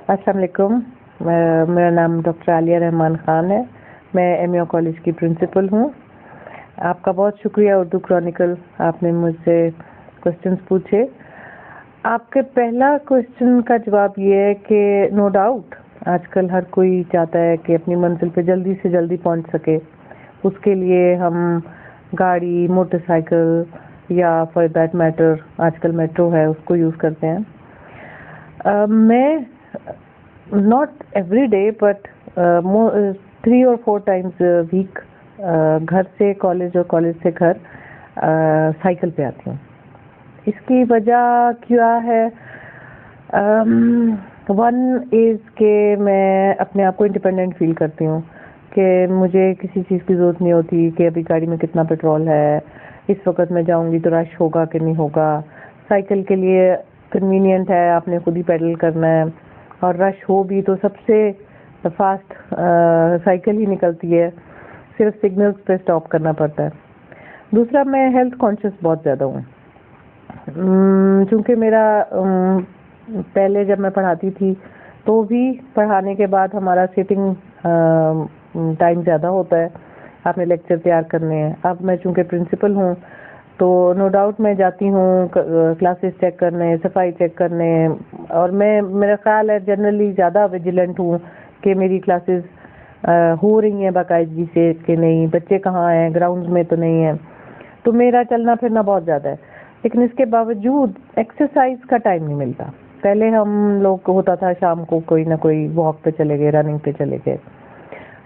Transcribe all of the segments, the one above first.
अस्सलाम वालेकुम। मेरा नाम डॉक्टर आलिया रहमान ख़ान है। मैं एमईओ कॉलेज की प्रिंसिपल हूँ। आपका बहुत शुक्रिया उर्दू क्रॉनिकल, आपने मुझसे क्वेश्चंस पूछे। आपके पहला क्वेश्चन का जवाब ये है कि नो डाउट आजकल हर कोई चाहता है कि अपनी मंजिल पे जल्दी से जल्दी पहुँच सके। उसके लिए हम गाड़ी, मोटरसाइकिल या फॉर दैट मैटर आजकल मेट्रो है उसको यूज़ करते हैं। मैं not every day but 3 or 4 times a week घर से कॉलेज और कॉलेज से घर साइकिल पे आती हूँ। इसकी वजह क्या है? वन इज़ कि मैं अपने आप को इंडिपेंडेंट फील करती हूँ कि मुझे किसी चीज़ की ज़रूरत नहीं होती कि अभी गाड़ी में कितना पेट्रोल है, इस वक्त मैं जाऊँगी तो रश होगा कि नहीं होगा। साइकिल के लिए कन्वीनियंट है, आपने खुद ही पैडल करना है, और रश हो भी तो सबसे फास्ट साइकिल ही निकलती है, सिर्फ सिग्नल्स पे स्टॉप करना पड़ता है। दूसरा, मैं हेल्थ कॉन्शियस बहुत ज़्यादा हूँ। चूँकि मेरा पहले जब मैं पढ़ाती थी तो भी पढ़ाने के बाद हमारा सिटिंग टाइम ज़्यादा होता है, आपने लेक्चर तैयार करने हैं। अब मैं चूँकि प्रिंसिपल हूँ तो नो डाउट मैं जाती हूँ क्लासेस चेक करने, सफाई चेक करने, और मेरा ख्याल है जनरली ज़्यादा विजिलेंट हूँ कि मेरी क्लासेस हो रही हैं बाकायदगी से कि नहीं, बच्चे कहाँ हैं, ग्राउंड्स में तो नहीं है। तो मेरा चलना फिरना बहुत ज़्यादा है, लेकिन इसके बावजूद एक्सरसाइज का टाइम नहीं मिलता। पहले हम लोग को होता था शाम को कोई ना कोई वॉक पे चले गए, रनिंग पे चले गए,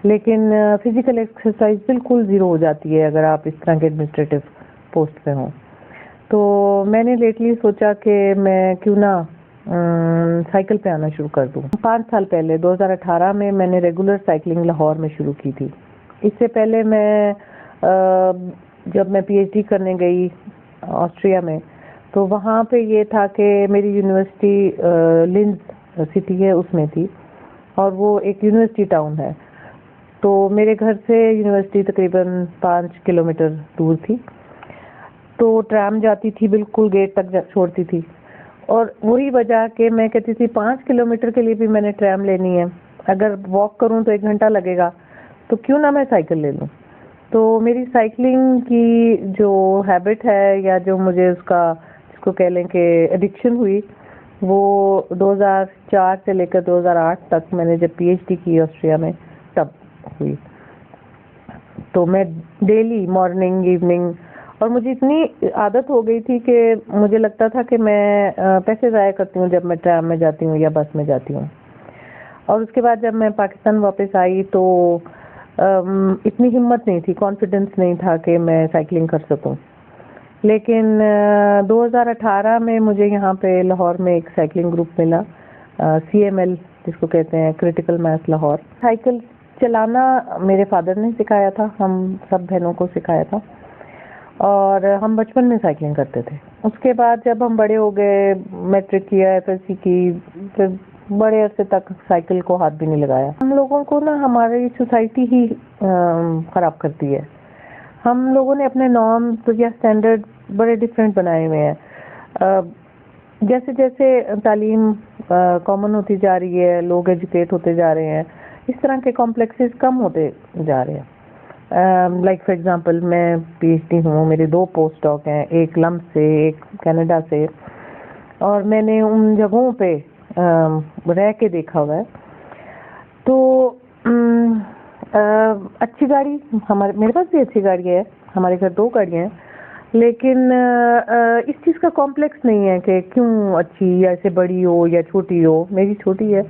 लेकिन फिजिकल एक्सरसाइज बिल्कुल ज़ीरो हो जाती है अगर आप इस तरह के एडमिनिस्ट्रेटिव पोस्ट पे हों। तो मैंने लेटली सोचा कि मैं क्यों ना साइकिल पे आना शुरू कर दूँ। 5 साल पहले 2018 में मैंने रेगुलर साइकिलिंग लाहौर में शुरू की थी। इससे पहले मैं जब मैं पीएचडी करने गई ऑस्ट्रिया में, तो वहाँ पे ये था कि मेरी यूनिवर्सिटी लिंज सिटी है उसमें थी, और वो एक यूनिवर्सिटी टाउन है। तो मेरे घर से यूनिवर्सिटी तकरीबन 5 किलोमीटर दूर थी। तो ट्रैम जाती थी, बिल्कुल गेट तक छोड़ती थी, और वही वजह कि मैं कहती थी 5 किलोमीटर के लिए भी मैंने ट्रैम लेनी है, अगर वॉक करूं तो 1 घंटा लगेगा, तो क्यों ना मैं साइकिल ले लूं। तो मेरी साइकिलिंग की जो हैबिट है, या जो मुझे उसका जिसको कह लें कि एडिक्शन हुई, वो 2004 से लेकर 2008 तक मैंने जब पीएचडी की ऑस्ट्रिया में तब हुई। तो मैं डेली मॉर्निंग इवनिंग, और मुझे इतनी आदत हो गई थी कि मुझे लगता था कि मैं पैसे ज़ाया करती हूँ जब मैं ट्रैम में जाती हूँ या बस में जाती हूँ। और उसके बाद जब मैं पाकिस्तान वापस आई तो इतनी हिम्मत नहीं थी, कॉन्फिडेंस नहीं था कि मैं साइकिलिंग कर सकूं। लेकिन 2018 में मुझे यहाँ पे लाहौर में एक साइकिलिंग ग्रुप मिला, CML जिसको कहते हैं, क्रिटिकल मास लाहौर। साइकिल चलाना मेरे फादर ने सिखाया था, हम सब बहनों को सिखाया था, और हम बचपन में साइकिलिंग करते थे। उसके बाद जब हम बड़े हो गए, मैट्रिक किया, FSC की, फिर बड़े अरसे तक साइकिल को हाथ भी नहीं लगाया। हम लोगों को ना हमारी सोसाइटी ही ख़राब करती है। हम लोगों ने अपने नॉर्म्स या स्टैंडर्ड बड़े डिफरेंट बनाए हुए हैं। जैसे जैसे तालीम कॉमन होती जा रही है, लोग एजुकेट होते जा रहे हैं, इस तरह के कॉम्प्लेक्सेस कम होते जा रहे हैं। लाइक फॉर एग्जांपल, मैं PhD हूँ, मेरे 2 पोस्ट डॉक हैं, एक लम्ब से, एक कनाडा से, और मैंने उन जगहों पे रह के देखा हुआ है। तो अच्छी गाड़ी, मेरे पास भी अच्छी गाड़ी है, हमारे घर 2 गाड़ियाँ हैं, लेकिन इस चीज़ का कॉम्प्लेक्स नहीं है कि क्यों अच्छी या ऐसे बड़ी हो या छोटी हो। मेरी छोटी है,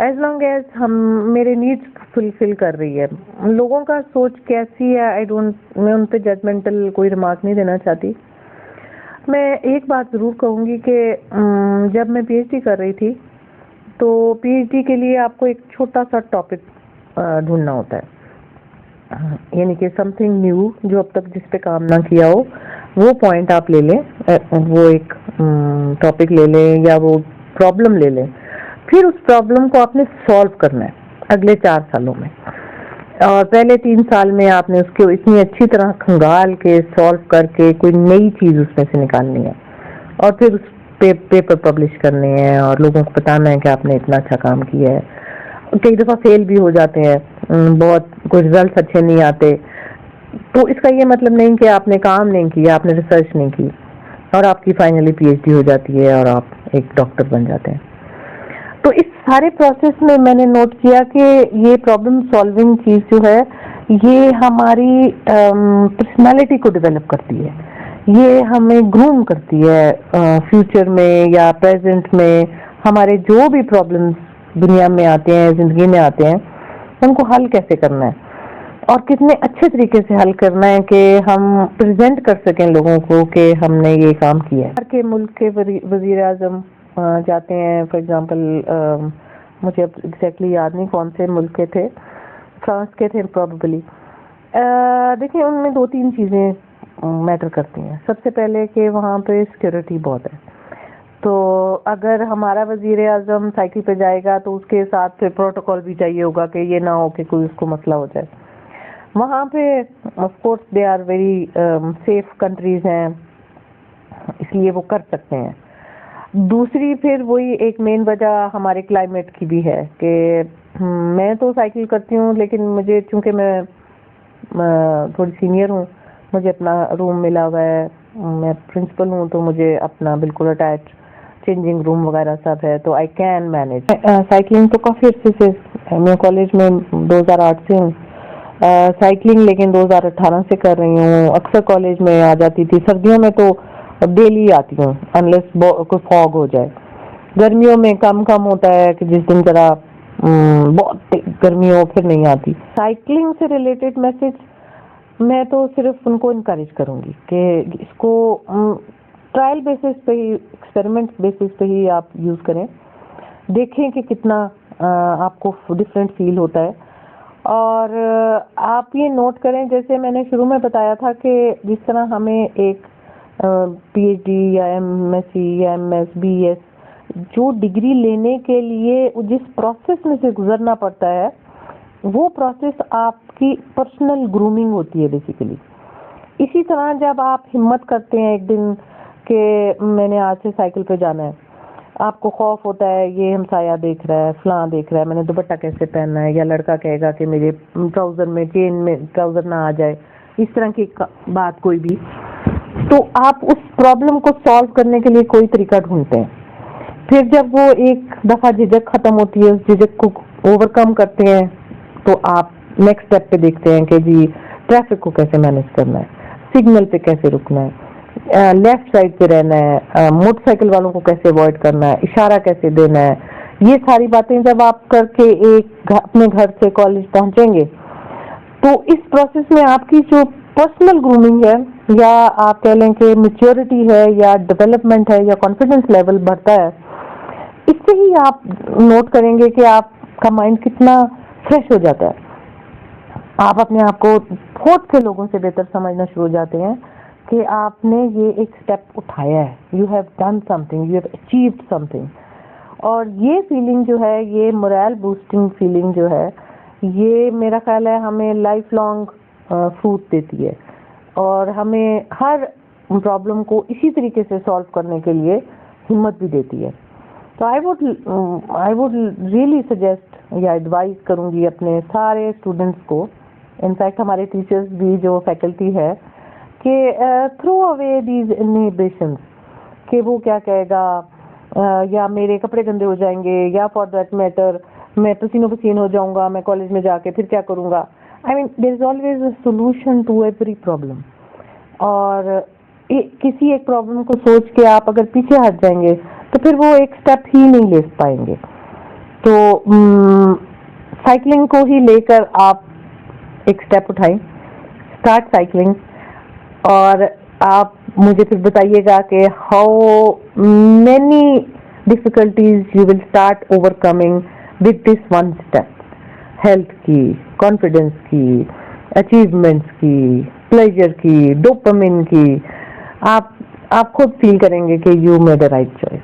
एज लॉन्ग एज हम मेरे नीड्स फुलफिल कर रही है। लोगों का सोच कैसी है, मैं उन पे जजमेंटल कोई रिमार्क नहीं देना चाहती। मैं एक बात ज़रूर कहूँगी कि जब मैं PhD कर रही थी तो PhD के लिए आपको एक छोटा सा टॉपिक ढूंढना होता है, यानी कि समथिंग न्यू जो अब तक जिस पे काम ना किया हो, वो पॉइंट आप ले लें, वो एक टॉपिक ले लें या वो प्रॉब्लम ले लें, फिर उस प्रॉब्लम को आपने सॉल्व करना है अगले 4 सालों में। और पहले 3 साल में आपने उसको इतनी अच्छी तरह खंगाल के सॉल्व करके कोई नई चीज़ उसमें से निकालनी है, और फिर پیپر پبلش کرنے ہیں اور لوگوں کو بتانا ہے کہ آپ نے اتنا اچھا کام کیا ہے. کئی دفعہ فیل بھی ہو جاتے ہیں, بہت کچھ رزلٹس اچھے نہیں آتے, تو اس کا یہ مطلب نہیں کہ آپ نے کام نہیں کیا, آپ نے ریسرچ نہیں کی اور آپ کی فائنلی پی ایچ ڈی ہو جاتی ہے اور آپ ایک ڈاکٹر بن جاتے ہیں. تو اس سارے پروسیس میں نے نوٹ کیا کہ یہ پرابلم سالونگ چیز جو ہے یہ ہماری پرسنالٹی کو ڈیولپ کرتی ہے, یہ ہمیں گروم کرتی ہے فیوچر میں یا پریزنٹ میں. ہمارے جو بھی پرابلمس دنیا میں آتے ہیں, زندگی میں آتے ہیں, ان کو حل کیسے کرنا ہے اور کتنے اچھے طریقے سے حل کرنا ہے کہ ہم پریزنٹ کر سکیں لوگوں کو کہ ہم نے یہ کام کیا ہے. باہر کے ملک کے وزیر اعظم جاتے ہیں, فار ایگزامپل مجھے اب ایگزیکٹلی یاد نہیں کون سے ملک کے تھے, فرانس کے تھے پروبیبلی. دیکھیں ان میں 2-3 چیزیں میٹر کرتی ہیں. سب سے پہلے کہ وہاں پہ سیکورٹی بہت ہے, تو اگر ہمارا وزیر اعظم سائیکل پہ جائے گا تو اس کے ساتھ پھر پروٹوکول بھی چاہیے ہوگا کہ یہ نہ ہو کہ کوئی اس کو مسئلہ ہو جائے. وہاں پہ of course they are very safe countries ہیں, اس لیے وہ کر سکتے ہیں. دوسری پھر وہی ایک مین وجہ ہمارے کلائمیٹ کی بھی ہے کہ میں تو سائیکل کرتی ہوں, لیکن مجھے چونکہ میں تھوڑی سینئر ہوں, مجھے اپنا روم ملا ہوا ہے, میں پرنسپل ہوں, تو مجھے اپنا بالکل اٹیچ چینجنگ روم وغیرہ سب ہے, تو آئی کین مینج. سائیکلنگ تو کافی عرصے سے میں کالج میں 2008 سے ہوں سائیکلنگ, لیکن 2018 سے کر رہی ہوں. اکثر کالج میں آ جاتی تھی, سردیوں میں تو ڈیلی آتی ہوں انلیس کوئی فاگ ہو جائے. گرمیوں میں کم ہوتا ہے کہ جس دن ذرا بہت گرمی ہو پھر نہیں آتی. سائیکلنگ سے ریلیٹڈ میسج میں تو صرف ان کو انکریج کروں گی کہ اس کو ٹرائل بیسس پہ ہی, ایکسپیریمنٹ بیسس پہ ہی آپ یوز کریں, دیکھیں کہ کتنا آپ کو ڈفرینٹ فیل ہوتا ہے. اور آپ یہ نوٹ کریں, جیسے میں نے شروع میں بتایا تھا کہ جس طرح ہمیں ایک پی ایچ ڈی یا ایم ایس سی یا ایم ایس بی ایس جو ڈگری لینے کے لیے جس پروسیس میں سے گزرنا پڑتا ہے, وہ پروسیس آپ کی پرسنل گرومنگ ہوتی ہے بیسیکلی. اسی طرح جب آپ ہمت کرتے ہیں ایک دن کہ میں نے آج سے سائیکل پہ جانا ہے, آپ کو خوف ہوتا ہے یہ ہمسایہ دیکھ رہا ہے, فلاں دیکھ رہا ہے, میں نے دوپٹہ کیسے پہننا ہے, یا لڑکا کہے گا کہ میرے ٹراؤزر میں چین میں ٹراؤزر نہ آ جائے, اس طرح کی بات کوئی بھی, تو آپ اس پرابلم کو سالو کرنے کے لیے کوئی طریقہ ڈھونڈتے ہیں. پھر جب وہ ایک دفعہ جھجک ختم ہوتی ہے, اس جھجک کو اوور کم کرتے ہیں, تو آپ نیکسٹ اسٹیپ پہ دیکھتے ہیں کہ جی ٹریفک کو کیسے مینیج کرنا ہے, سگنل پہ کیسے رکنا ہے, لیفٹ سائڈ پہ رہنا ہے, موٹر سائیکل والوں کو کیسے اوائڈ کرنا ہے, اشارہ کیسے دینا ہے. یہ ساری باتیں جب آپ کر کے ایک اپنے گھر سے کالج پہنچیں گے, تو اس پروسیس میں آپ کی جو پرسنل گرومنگ ہے, یا آپ کہہ لیں کہ میچیورٹی ہے, یا ڈیولپمنٹ ہے, یا کانفیڈنس لیول بڑھتا ہے. اس سے ہی آپ نوٹ کریں گے کہ آپ کا مائنڈ کتنا فریش ہو جاتا ہے. آپ اپنے آپ کو بہت سے لوگوں سے بہتر سمجھنا شروع ہو جاتے ہیں کہ آپ نے یہ ایک اسٹیپ اٹھایا ہے, you have done some thing, you have achieved some thing. اور یہ فیلنگ جو ہے, یہ مورائل بوسٹنگ فیلنگ جو ہے, یہ میرا خیال ہے ہمیں لائف لانگ فروٹ دیتی ہے, اور ہمیں ہر پرابلم کو اسی طریقے سے سالو کرنے کے لیے ہمت بھی دیتی ہے. تو آئی ووڈ ریئلی سجیسٹ یا ایڈوائز کروں گی اپنے سارے اسٹوڈنٹس کو, انفیکٹ ہمارے ٹیچرز بھی جو فیکلٹی ہے, کہ تھرو اوے دیز انہیبیشنز, کہ وہ کیا کہے گا, یا میرے کپڑے گندے ہو جائیں گے, یا فار دیٹ میٹر میں پسینوں پسین ہو جاؤں گا, میں کالج میں جا کے پھر کیا کروں گا. I mean there is always a solution to every problem. اور کسی ایک پرابلم کو سوچ کے آپ اگر پیچھے ہٹ جائیں گے تو پھر وہ ایک اسٹیپ ہی نہیں لے پائیں گے. تو سائیکلنگ کو ہی لے کر آپ ایک اسٹیپ اٹھائیں, اسٹارٹ سائیکلنگ, اور آپ مجھے پھر بتائیے گا کہ how many difficulties you will start over coming with this one step. Health کی, کانفیڈینس کی, اچیومنٹس کی, پلیجر کی, ڈوپامین کی, آپ خود فیل کریں گے کہ you made a right choice.